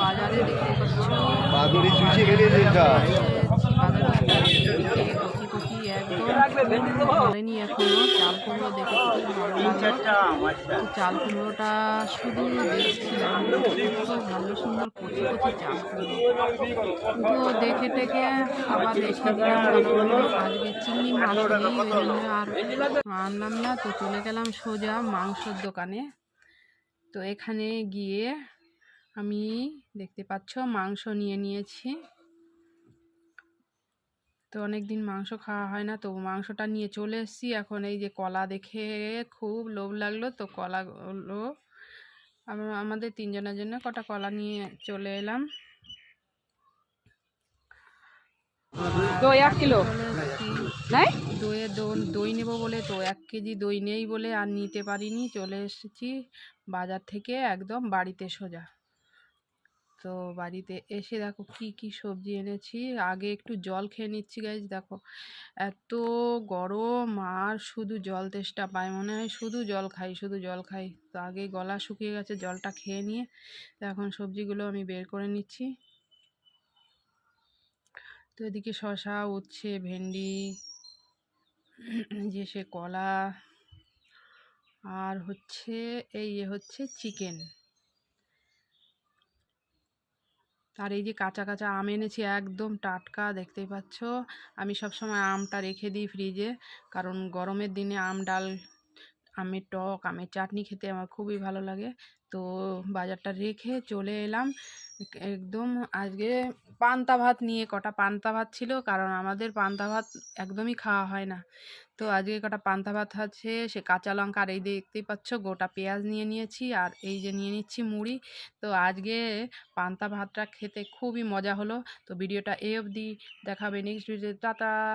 বাজারে দেখতে পাচ্ছ বাদুড়ি চুষে খেলে কচি কচি একদম ধরেনি এখনো। চাল কুমড়ো দেখে খুব ভালো লাগলো। চাল কুমড়োটা শুধু দেখছিলাম, খুব ভালো সুন্দর কচি কচি চাল কুমড়ো। তো দেখে টেকে আবার রেখে দিলাম। আজকে চিংড়ি মাছ নেই, ওই জন্য আর আনলাম না। তো চলে গেলাম সোজা মাংসর দোকানে। তো এখানে গিয়ে আমি দেখতে পাচ্ছ মাংস নিয়ে নিয়েছি। তো অনেক দিন মাংস খাওয়া হয় না, তো মাংসটা নিয়ে চলে এসেছি। এখন এই যে কলা দেখে খুব লোভ লাগলো, তো কলাগুলো আমাদের তিনজনের জন্য কটা কলা নিয়ে চলে এলাম। দই 1 কিলো নাই, দই নেব বলে, তো 1 কেজি দই নেই বলে আর নিতে পারিনি। চলে এসেছি বাজার থেকে একদম বাড়িতে সোজা। তো বাড়িতে এসে দেখো কি কি সবজি এনেছি। আগে একটু জল খেয়ে নিচ্ছি গাইজ। দেখো এত গরম আর শুধু জল তেষ্টা পায়, মনে হয় শুধু জল খাই শুধু জল খাই। তো আগে গলা শুকিয়ে গেছে, জলটা খেয়ে নিয়ে তো এখন সবজিগুলো আমি বের করে নিচ্ছি। তো এদিকে শসা, উচ্ছে, ভেন্ডি, যে সে কলা, আর হচ্ছে এই হচ্ছে চিকেন। আর এই যে কাঁচা কাঁচা আম এনেছি, একদম টাটকা, দেখতেই পাচ্ছ। আমি সব সময় আমটা রেখে দিই ফ্রিজে, কারণ গরমের দিনে আম ডাল, আমের টক, আমের চাটনি খেতে আমার খুবই ভালো লাগে। তো বাজারটা রেখে চলে এলাম একদম। আজকে পান্তা ভাত নিয়ে, কটা পান্তা ভাত ছিল, কারণ আমাদের পান্তা ভাত একদমই খাওয়া হয় না। তো আজকে কটা পান্তা ভাত আছে, সে কাঁচা লঙ্কা, আর এই দেখতেই পাচ্ছ গোটা পেঁয়াজ নিয়ে নিয়েছি, আর এই যে নিয়ে নিচ্ছি মুড়ি। তো আজকে পান্তা ভাতটা খেতে খুবই মজা হলো। তো ভিডিওটা এই অবধি, দেখাবে নেক্সট ভিডিও। টাটা।